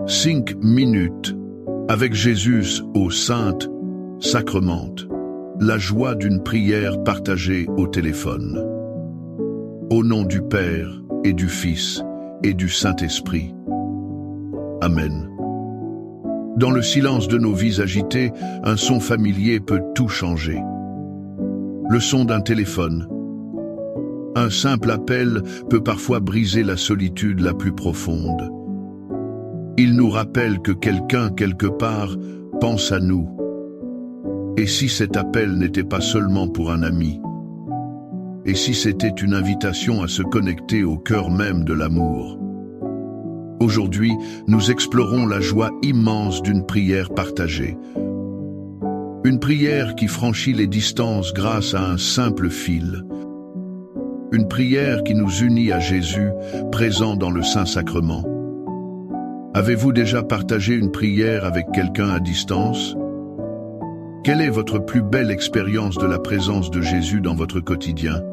5 minutes avec Jésus au Saint-Sacrement. La joie d'une prière partagée au téléphone. Au nom du Père et du Fils et du Saint-Esprit. Amen. Dans le silence de nos vies agitées, un son familier peut tout changer. Le son d'un téléphone. Un simple appel peut parfois briser la solitude la plus profonde. Il nous rappelle que quelqu'un, quelque part, pense à nous. Et si cet appel n'était pas seulement pour un ami? Et si c'était une invitation à se connecter au cœur même de l'amour? Aujourd'hui, nous explorons la joie immense d'une prière partagée. Une prière qui franchit les distances grâce à un simple fil. Une prière qui nous unit à Jésus, présent dans le Saint-Sacrement. Avez-vous déjà partagé une prière avec quelqu'un à distance? Quelle est votre plus belle expérience de la présence de Jésus dans votre quotidien?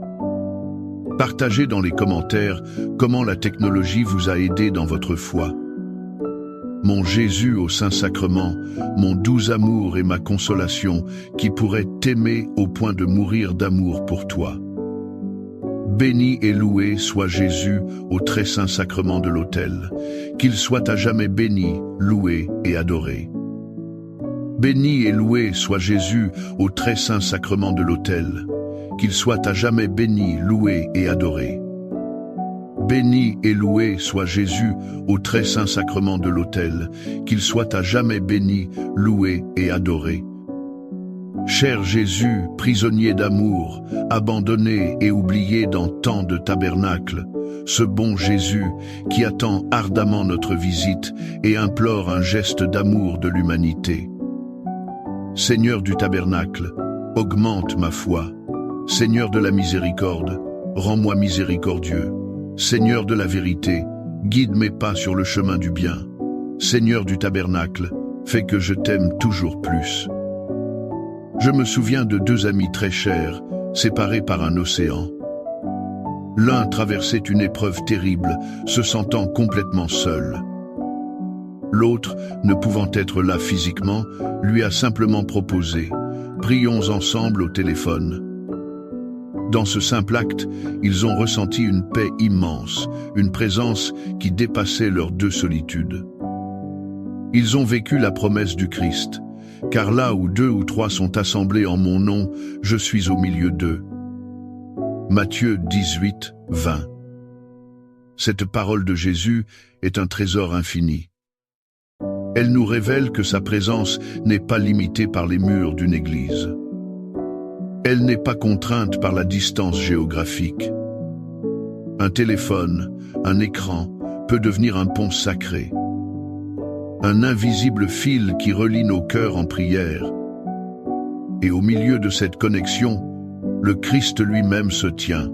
Partagez dans les commentaires comment la technologie vous a aidé dans votre foi. Mon Jésus au Saint-Sacrement, mon doux amour et ma consolation, qui pourrait t'aimer au point de mourir d'amour pour toi. Béni et loué soit Jésus au très saint sacrement de l'autel, qu'il soit à jamais béni, loué et adoré. Béni et loué soit Jésus au très saint sacrement de l'autel, qu'il soit à jamais béni, loué et adoré. Béni et loué soit Jésus au très saint sacrement de l'autel, qu'il soit à jamais béni, loué et adoré. Cher Jésus, prisonnier d'amour, abandonné et oublié dans tant de tabernacles, ce bon Jésus qui attend ardemment notre visite et implore un geste d'amour de l'humanité. Seigneur du tabernacle, augmente ma foi. Seigneur de la miséricorde, rends-moi miséricordieux. Seigneur de la vérité, guide mes pas sur le chemin du bien. Seigneur du tabernacle, fais que je t'aime toujours plus. Je me souviens de deux amis très chers, séparés par un océan. L'un traversait une épreuve terrible, se sentant complètement seul. L'autre, ne pouvant être là physiquement, lui a simplement proposé « Prions ensemble au téléphone ». Dans ce simple acte, ils ont ressenti une paix immense, une présence qui dépassait leurs deux solitudes. Ils ont vécu la promesse du Christ. Car là où 2 ou 3 sont assemblés en mon nom, je suis au milieu d'eux. Matthieu 18, 20. Cette parole de Jésus est un trésor infini. Elle nous révèle que sa présence n'est pas limitée par les murs d'une église. Elle n'est pas contrainte par la distance géographique. Un téléphone, un écran, peut devenir un pont sacré. Un invisible fil qui relie nos cœurs en prière. Et au milieu de cette connexion, le Christ lui-même se tient.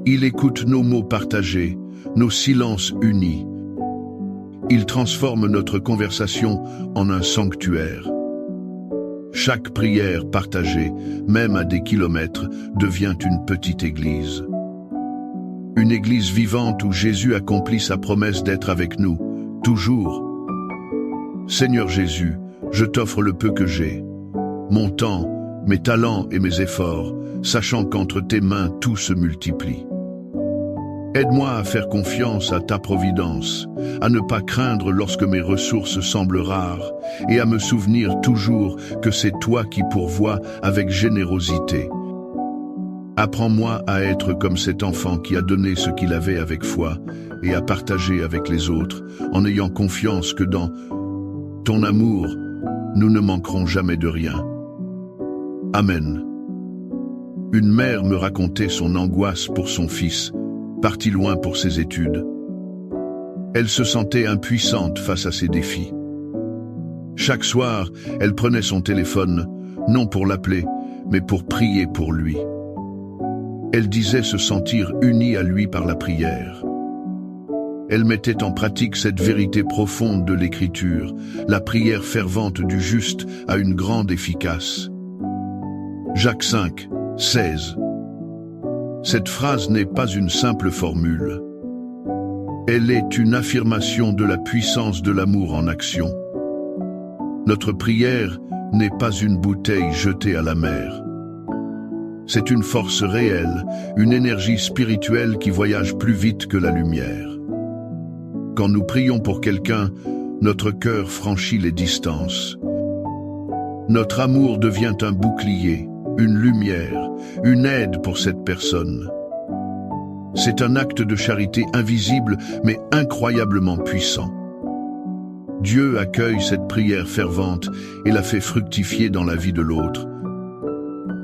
Il écoute nos mots partagés, nos silences unis. Il transforme notre conversation en un sanctuaire. Chaque prière partagée, même à des kilomètres, devient une petite église. Une église vivante où Jésus accomplit sa promesse d'être avec nous, toujours. Seigneur Jésus, je t'offre le peu que j'ai, mon temps, mes talents et mes efforts, sachant qu'entre tes mains tout se multiplie. Aide-moi à faire confiance à ta providence, à ne pas craindre lorsque mes ressources semblent rares, et à me souvenir toujours que c'est toi qui pourvois avec générosité. Apprends-moi à être comme cet enfant qui a donné ce qu'il avait avec foi, et à partager avec les autres, en ayant confiance que dans ton amour, nous ne manquerons jamais de rien. Amen. Une mère me racontait son angoisse pour son fils, parti loin pour ses études. Elle se sentait impuissante face à ses défis. Chaque soir, elle prenait son téléphone, non pour l'appeler, mais pour prier pour lui. Elle disait se sentir unie à lui par la prière. Elle mettait en pratique cette vérité profonde de l'Écriture, la prière fervente du juste a une grande efficace. Jacques 5, 16. Cette phrase n'est pas une simple formule. Elle est une affirmation de la puissance de l'amour en action. Notre prière n'est pas une bouteille jetée à la mer. C'est une force réelle, une énergie spirituelle qui voyage plus vite que la lumière. Quand nous prions pour quelqu'un, notre cœur franchit les distances. Notre amour devient un bouclier, une lumière, une aide pour cette personne. C'est un acte de charité invisible mais incroyablement puissant. Dieu accueille cette prière fervente et la fait fructifier dans la vie de l'autre.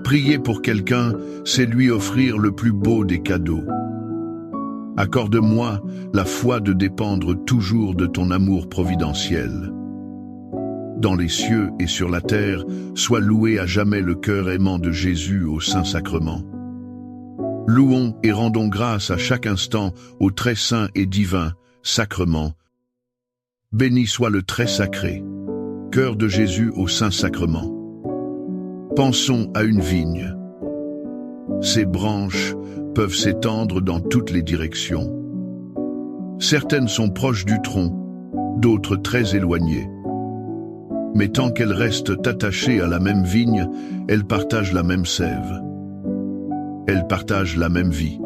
Prier pour quelqu'un, c'est lui offrir le plus beau des cadeaux. Accorde-moi la foi de dépendre toujours de ton amour providentiel. Dans les cieux et sur la terre, soit loué à jamais le cœur aimant de Jésus au Saint-Sacrement. Louons et rendons grâce à chaque instant au très saint et divin sacrement. Béni soit le très sacré, cœur de Jésus au Saint-Sacrement. Pensons à une vigne. Ses branches peuvent s'étendre dans toutes les directions. Certaines sont proches du tronc, d'autres très éloignées. Mais tant qu'elles restent attachées à la même vigne, elles partagent la même sève. Elles partagent la même vie.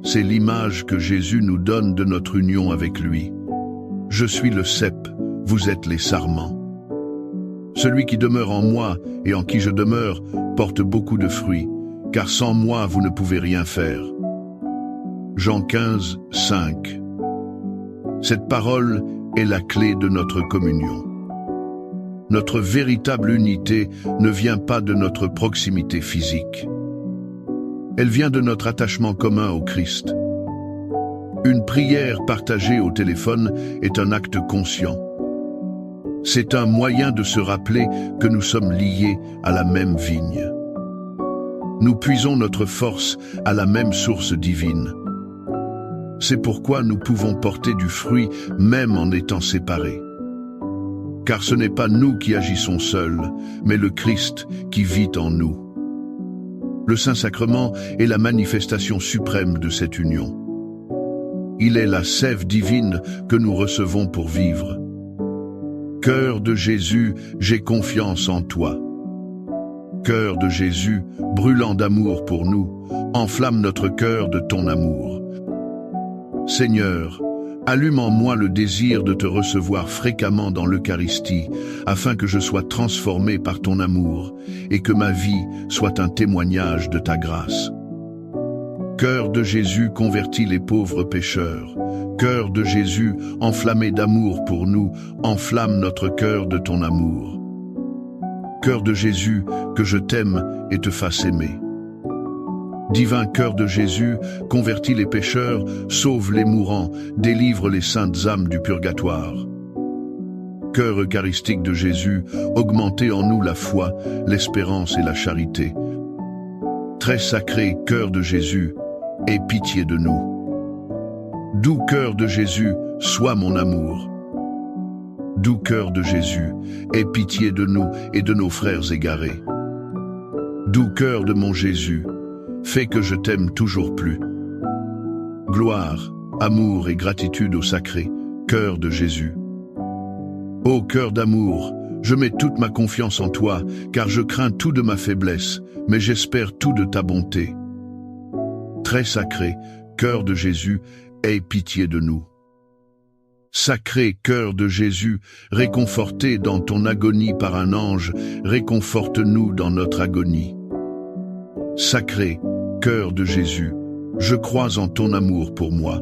C'est l'image que Jésus nous donne de notre union avec lui. Je suis le cep, vous êtes les sarments. Celui qui demeure en moi et en qui je demeure porte beaucoup de fruits, car sans moi vous ne pouvez rien faire. Jean 15, 5. Cette parole est la clé de notre communion. Notre véritable unité ne vient pas de notre proximité physique. Elle vient de notre attachement commun au Christ. Une prière partagée au téléphone est un acte conscient. C'est un moyen de se rappeler que nous sommes liés à la même vigne. Nous puisons notre force à la même source divine. C'est pourquoi nous pouvons porter du fruit même en étant séparés. Car ce n'est pas nous qui agissons seuls, mais le Christ qui vit en nous. Le Saint-Sacrement est la manifestation suprême de cette union. Il est la sève divine que nous recevons pour vivre. Cœur de Jésus, j'ai confiance en toi. Cœur de Jésus, brûlant d'amour pour nous, enflamme notre cœur de ton amour. Seigneur, allume en moi le désir de te recevoir fréquemment dans l'Eucharistie, afin que je sois transformé par ton amour et que ma vie soit un témoignage de ta grâce. Cœur de Jésus, convertis les pauvres pécheurs. Cœur de Jésus, enflammé d'amour pour nous, enflamme notre cœur de ton amour. Cœur de Jésus, que je t'aime et te fasse aimer. Divin cœur de Jésus, convertis les pécheurs, sauve les mourants, délivre les saintes âmes du purgatoire. Cœur eucharistique de Jésus, augmentez en nous la foi, l'espérance et la charité. Très sacré cœur de Jésus, aie pitié de nous. Doux cœur de Jésus, sois mon amour. Doux cœur de Jésus, aie pitié de nous et de nos frères égarés. Doux cœur de mon Jésus, fais que je t'aime toujours plus. Gloire, amour et gratitude au sacré cœur de Jésus. Ô cœur d'amour, je mets toute ma confiance en toi, car je crains tout de ma faiblesse, mais j'espère tout de ta bonté. Très sacré cœur de Jésus, aie pitié de nous. Sacré cœur de Jésus, réconforté dans ton agonie par un ange, réconforte-nous dans notre agonie. Sacré cœur de Jésus, je crois en ton amour pour moi.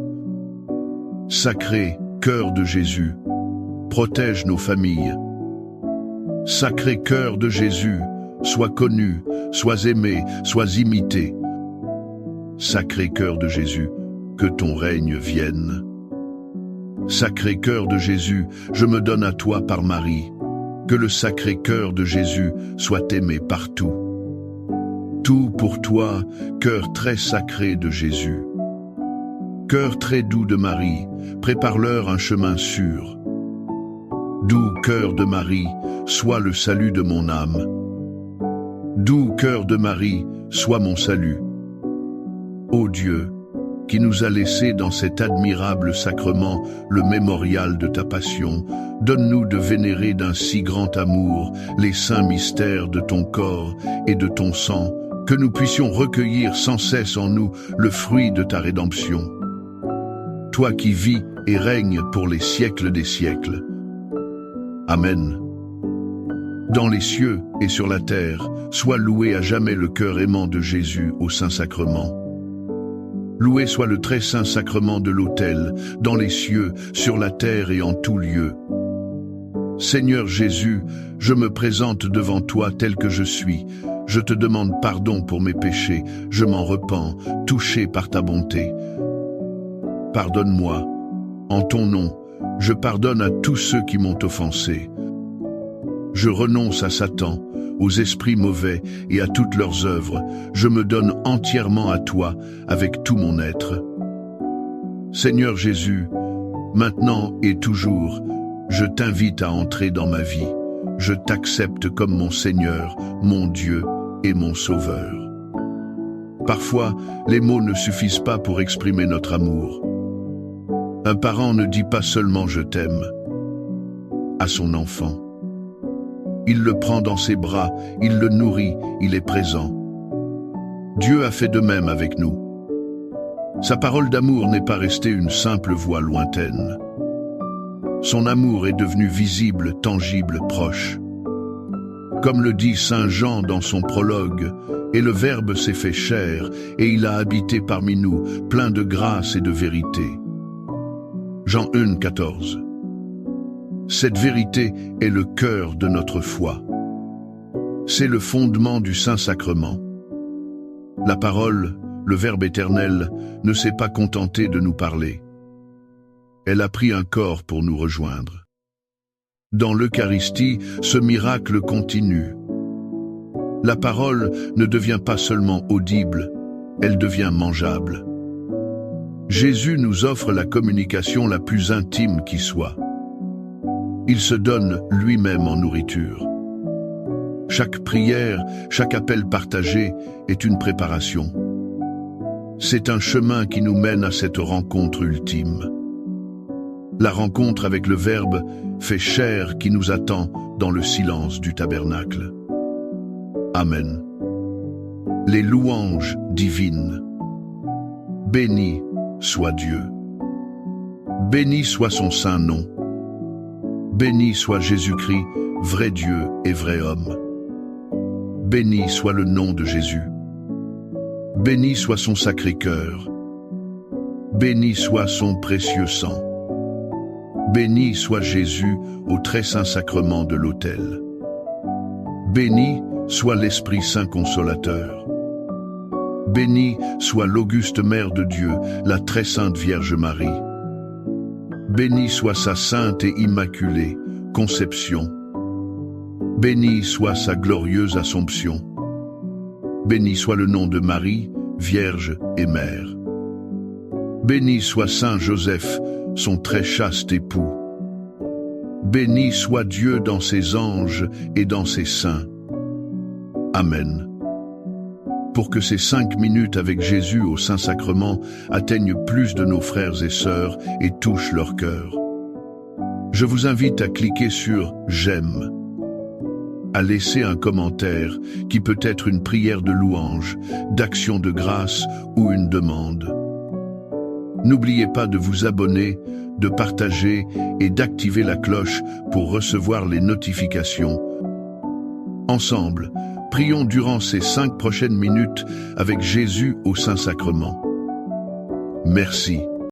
Sacré cœur de Jésus, protège nos familles. Sacré cœur de Jésus, sois connu, sois aimé, sois imité. Sacré cœur de Jésus, que ton règne vienne. Sacré cœur de Jésus, je me donne à toi par Marie. Que le sacré cœur de Jésus soit aimé partout. Tout pour toi, cœur très sacré de Jésus. Cœur très doux de Marie, prépare-leur un chemin sûr. Doux cœur de Marie, sois le salut de mon âme. Doux cœur de Marie, sois mon salut. Ô Dieu, qui nous a laissé dans cet admirable sacrement le mémorial de ta passion, donne-nous de vénérer d'un si grand amour les saints mystères de ton corps et de ton sang, que nous puissions recueillir sans cesse en nous le fruit de ta rédemption. Toi qui vis et règnes pour les siècles des siècles. Amen. Dans les cieux et sur la terre, soit loué à jamais le cœur aimant de Jésus au Saint-Sacrement. Loué soit le très saint sacrement de l'autel, dans les cieux, sur la terre et en tout lieu. Seigneur Jésus, je me présente devant toi tel que je suis. Je te demande pardon pour mes péchés, je m'en repens, touché par ta bonté. Pardonne-moi. En ton nom, je pardonne à tous ceux qui m'ont offensé. Je renonce à Satan, aux esprits mauvais et à toutes leurs œuvres. Je me donne entièrement à toi, avec tout mon être. Seigneur Jésus, maintenant et toujours, je t'invite à entrer dans ma vie. Je t'accepte comme mon Seigneur, mon Dieu et mon Sauveur. Parfois, les mots ne suffisent pas pour exprimer notre amour. Un parent ne dit pas seulement « je t'aime » à son enfant. Il le prend dans ses bras, il le nourrit, il est présent. Dieu a fait de même avec nous. Sa parole d'amour n'est pas restée une simple voix lointaine. Son amour est devenu visible, tangible, proche. Comme le dit Saint Jean dans son prologue, « Et le Verbe s'est fait chair, et il a habité parmi nous, plein de grâce et de vérité. » Jean 1, 14. Cette vérité est le cœur de notre foi. C'est le fondement du Saint-Sacrement. La parole, le Verbe éternel, ne s'est pas contenté de nous parler. Elle a pris un corps pour nous rejoindre. Dans l'Eucharistie, ce miracle continue. La parole ne devient pas seulement audible, elle devient mangeable. Jésus nous offre la communication la plus intime qui soit. Il se donne lui-même en nourriture. Chaque prière, chaque appel partagé est une préparation. C'est un chemin qui nous mène à cette rencontre ultime. La rencontre avec le Verbe fait chair qui nous attend dans le silence du tabernacle. Amen. Les louanges divines. Béni soit Dieu. Béni soit son saint nom. Béni soit Jésus-Christ, vrai Dieu et vrai homme. Béni soit le nom de Jésus. Béni soit son sacré cœur. Béni soit son précieux sang. Béni soit Jésus au très saint sacrement de l'autel. Béni soit l'Esprit Saint Consolateur. Béni soit l'auguste Mère de Dieu, la très sainte Vierge Marie. Béni soit sa sainte et immaculée conception. Béni soit sa glorieuse Assomption. Béni soit le nom de Marie, Vierge et Mère. Béni soit Saint Joseph, son très chaste époux. Béni soit Dieu dans ses anges et dans ses saints. Amen. Pour que ces 5 minutes avec Jésus au Saint-Sacrement atteignent plus de nos frères et sœurs et touchent leur cœur. Je vous invite à cliquer sur « J'aime », à laisser un commentaire qui peut être une prière de louange, d'action de grâce ou une demande. N'oubliez pas de vous abonner, de partager et d'activer la cloche pour recevoir les notifications. Ensemble, prions durant ces 5 prochaines minutes avec Jésus au Saint-Sacrement. Merci.